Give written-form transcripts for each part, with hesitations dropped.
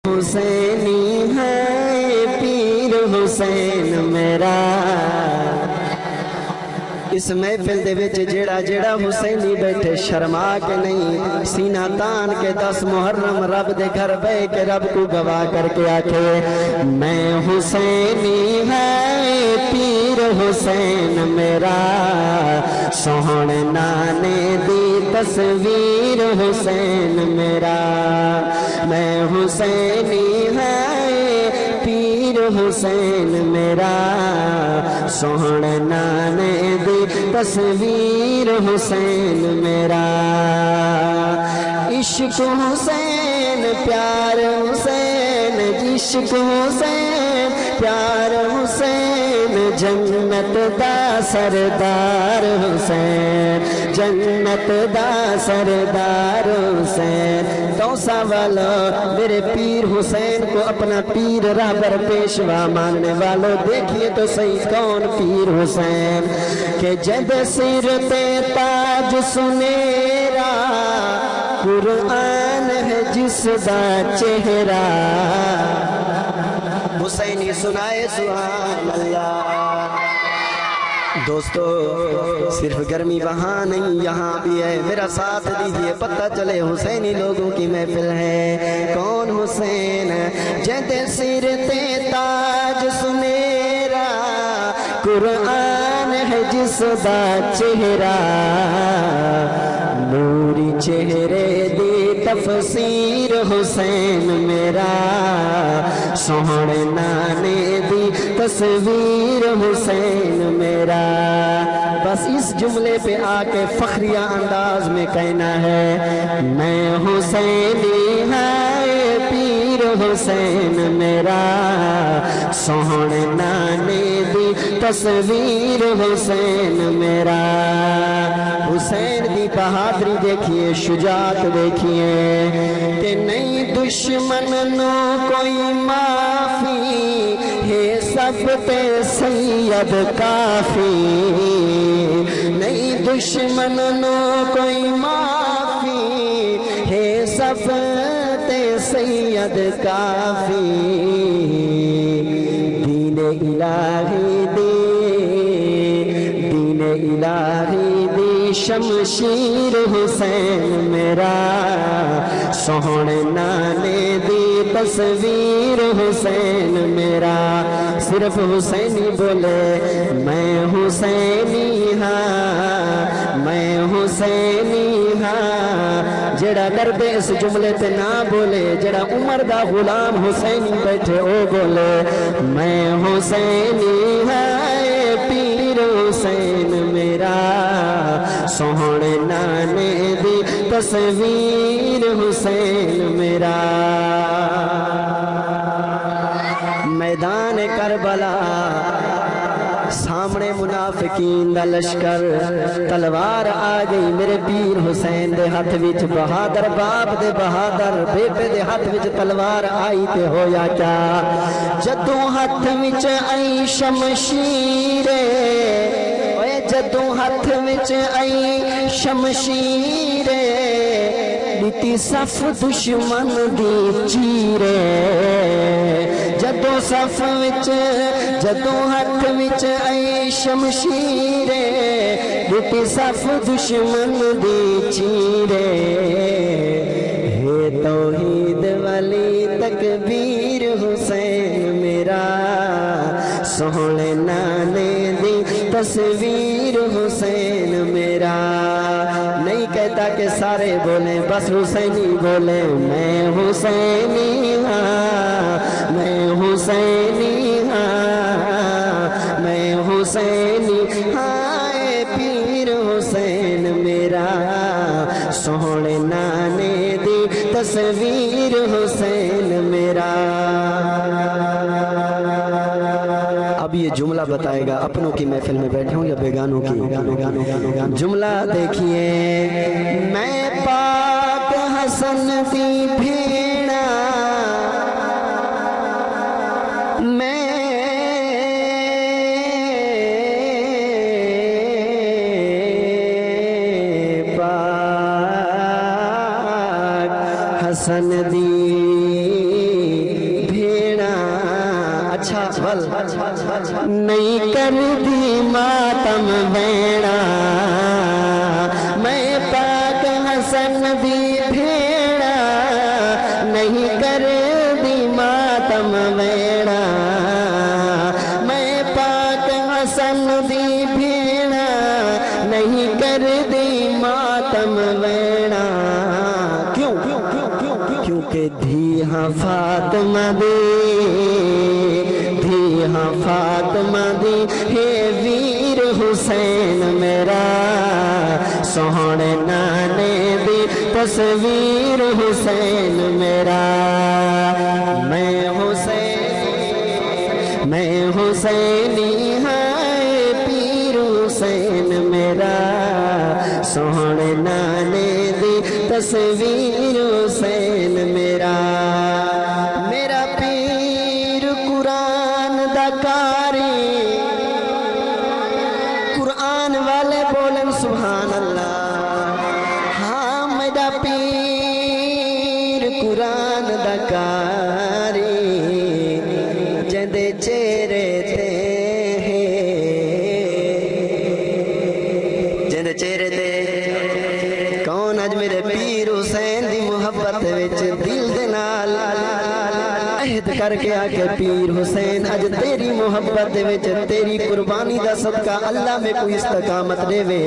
حسینی ہے پیر حسین میرا اس محفل دے وچ جیڑا جیڑا حسینی بیٹھے شرما کے نہیں سینہ تان کے 10 محرم رب دے گھر بے کے رب کو گواہ کر کے آکھے میں حسینی ہے پیر حسین میرا سوہنے نانے دی تصویر حسین میرا میں حسینی ہے پیر حسین میرا سوہنے نانے دی تصویر حسین میرا عشق حسین پیار حسین عشق حسین پیار حسین جنت دا سردار حسین جنت دا سردار حسین توسا والا میرے پیر حسین کو اپنا پیر رہبر پیشوا ماننے والوں دیکھیے تو صحیح کون پیر حسین کہ جد سر تے تاج سنیرا قرآن ہے جس دا چہرہ حسینی سنائے سبحان اللہ دوستو صرف گرمی وہاں نہیں یہاں بھی ہے میرا ساتھ دیجئے پتہ چلے حسینی لوگوں کی محفل ہے کون حسین جد سر تے تاج سنیرا قرآن ہے جس دا چہرہ نوری چہرے دی تفسیر حسین میرا سوہنے نانے دی تصویر حسین میرا بس اس جملے پہ آکے فخریہ انداز میں کہنا ہے میں حسینی ہے پیر حسین میرا سوہنے نانے دی تصویر حسین میرا حسین دی بہادری دیکھیے شجاعت دیکھیے کہ نہیں دشمن نو کوئی معافی ہے سب تے سید کافی نہیں دشمن نو کوئی معافی ہے سب تے سید کافی دین الہی دین الہی دی شمشیر حسین میرا سوہنے نانے دی تصویر حسین میرا صرف حسینی بولے میں حسینی ہاں میں حسینی ہاں جڑا دردے اس جملے تے نہ بولے جڑا عمر دا غلام حسینی بیٹھے او بولے میں حسینی ہاں پیر حسین میرا سوہنے نانے دی تصویر حسین میرا میدان کربلا سامنے منافقین دا لشکر تلوار آ گئی میرے پیر حسین دے ہاتھ وچ بہادر باپ دے بہادر بیٹے دے ہاتھ وچ تلوار آئی تے ہویا کیا جدوں ہاتھ وچ آئی شمشیر جدوں ہاتھ وچ آئی شمشیر لیتی صف دشمن دی چیرے جدوں صف وچ جدوں ہاتھ وچ آئی شمشیر لیتی صف دشمن دی چیرے ہے توحید والی تکبیر حسین میرا سوہنے نانے دی تصویر حسین میرا نہیں کہتا کہ سارے بولیں بس حسینی بولیں میں حسینی ہاں میں حسینی ہاں میں حسینی ہاں پیر حسین میرا سوہنے نانے دی تصویر حسین میرا اب یہ جملہ بتائے گا اپنوں کی محفل میں بیٹھے ہوں یا بیگانوں کی جملہ دیکھیے میں پاک حسن دی بھیڑا میں پاک حسن دی نہیں کر دی ماتم ویڑا میں پاک حسن دی بھیڑا نہیں کر دی ماتم ویڑا میں پاک حسن دی بھیڑا نہیں کر دی ماتم ویڑا کیونکہ دھی ہاں فاطمہ دی فاطمہ دی ہے ویر حسین میرا سوہنے نانے دی تصویر حسین میرا میں حسینی ہائے پیر حسین میرا سوہنے نانے دی تصویر حسین میرا میرا پیر قرآن دا کاری قرآن والے بولن سبحان اللہ ہاں میرا پیر قرآن دا کاری جندے چہرے تے جندے چہرے تے کون اج میرے پیر حسین دی محبت وچ دل دے نال عہد کر کے آکے پیر حسین اج تیری محبت دے وچ تیری قربانی دا صدقہ اللہ میں کوئی استقامت دے وے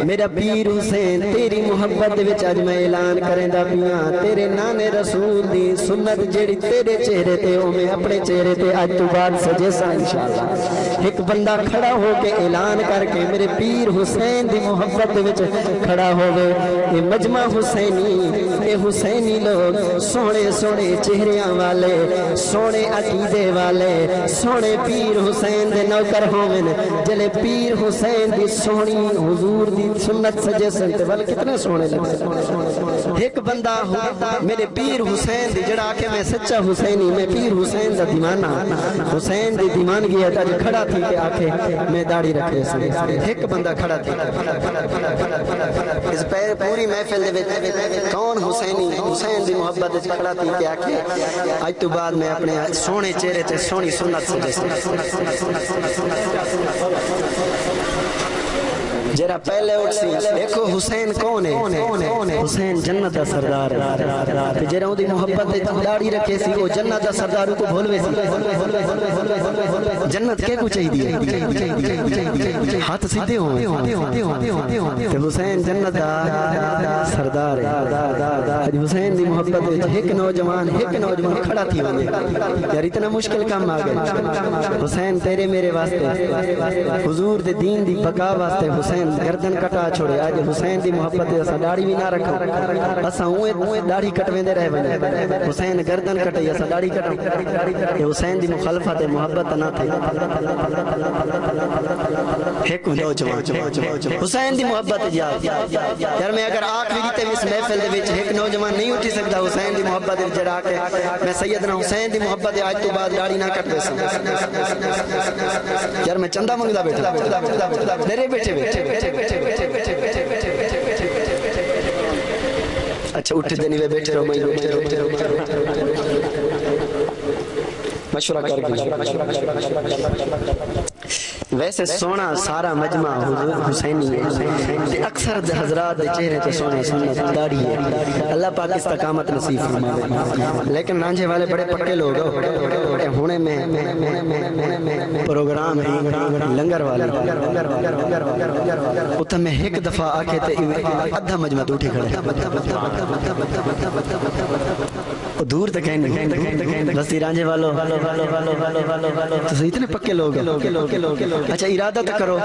میرا پیر حسین تیری محبت دے وچ اج میں اعلان کریں دا پیاں تیرے نانے رسول دی سنت جیڑی تیرے چہرے تے او میں اپنے چہرے تے اج تو بعد سجے سا انشاءاللہ ایک بندہ کھڑا ہو کے اعلان کر کے میرے پیر حسین دی محبت دے وچ کھڑا ہوئے یہ مجمع حسینی یہ حسینی لوگ سونے سونے چہریاں والے سونے عقیدے والے سونے پیر حسین دے نوکر ہومن جلے پیر حسین دی سونی حضور دی سنت سجے سنتے والے کتنے سونے لگے ایک بندہ میرے پیر حسین دی جڑا آکے میں سچا حسینی میں پیر حسین دا دیمانہ حسین دی دیمانگی ہے تاج کھڑا تھی کہ آکے میں داڑھی رکھے سے ایک بندہ کھڑا تھی اس پوری محفل دے کون حسینی حسین دی محبت دے کھڑا تھی کہ آکے آج تو بعد میں اپنے سونے چہرے تے سونی سنت سے جرا پہلے اٹھ سی دیکھو حسین کون ہے حسین جنت دا سردار ہے جرا دی محبت داڑھی رکھے سی وہ جنت دا سردار کو بھولوے سی جنت کے کو چاہیے ہاتھ سیدھے ہوں کہ حسین جنت دا سردار ہے حسین دی محبت ایک نوجوان کھڑا تھی ونے یار اتنا مشکل کام آ گئے حسین تیرے میرے واسطے حضور دے دین دی بقا واسطے حسین گردن کٹا چھوڑے آج حسین دی محبت اسا داڑھی بھی نہ رکھو اسا اوے داڑھی کٹویندے رہ ونے حسین گردن کٹے اسا داڑھی کٹو یہ حسین دی مخالفت محبت نہ تھی ایک نوجوان حسین دی محبت یار میں اگر آخری تے اس محفل دے وچ ایک نوجوان نہیں اٹھی سکدا حسین دی محبت جڑا کے میں سیدنا حسین دی محبت آج تو بعد داڑھی نہ کٹ دے سا یار میں چندہ منگدا بیٹھا میرے بیٹھے اچھا اٹھ دینی وے بیٹھے رہو مشورہ کر کے ویسے سونا سارا مجمع حسینی ہے اکثر حضرات چہرے تے سونے سنت داڑھی ہے اللہ پاک استقامت نصیب فرمائے لیکن رانجھے والے بڑے پکے لوگ ہونے میں پروگرام ہے لنگر والے اتھا میں ایک دفعہ آکے تے ادھا مجمع اٹھے کھڑے دور تک ہیں بستی رانجھے والوں تو اتنے پکے لوگ اچھا ارادہ تو کرو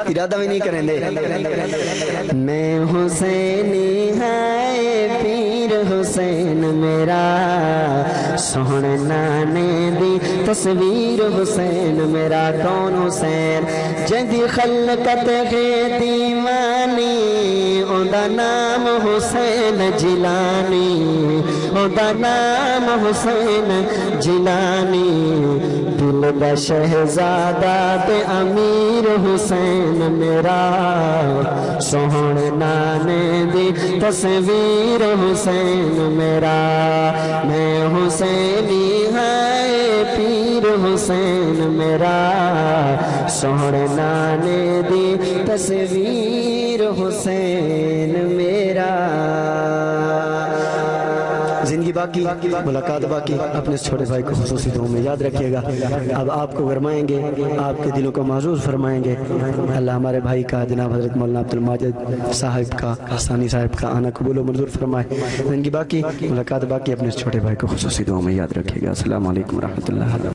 ارادہ بھی نہیں کریں دے میں حسینی ہے پیر حسین میرا سونے نانے دی تصویر حسین میرا کون حسین جدی خلقت ہے دیوانی اوندا نام حسین جیلانی اوندا نام حسین جیلانی دل دا شہزادہ تے امیر حسین میرا سوہنے نانے دی تصویر حسین میرا میں حسینی ہاں حسین میرا سونے نانے دی تصویر حسین میرا زندگی باقی ملاقات باقی اپنے اس چھوٹے بھائی کو خصوصی دعاؤں میں یاد رکھیے گا اب آپ کو گرمائیں گے آپ کے دلوں کو محظوظ فرمائیں گے اللہ ہمارے بھائی کا جناب حضرت مولانا عبد الماجد صاحب کا حسانی صاحب کا آنا قبول و منظور فرمائے زندگی باقی ملاقات باقی اپنے اس چھوٹے بھائی کو خصوصی دعاؤں میں یاد رکھیے گا السلام علیکم ورحمۃ اللہ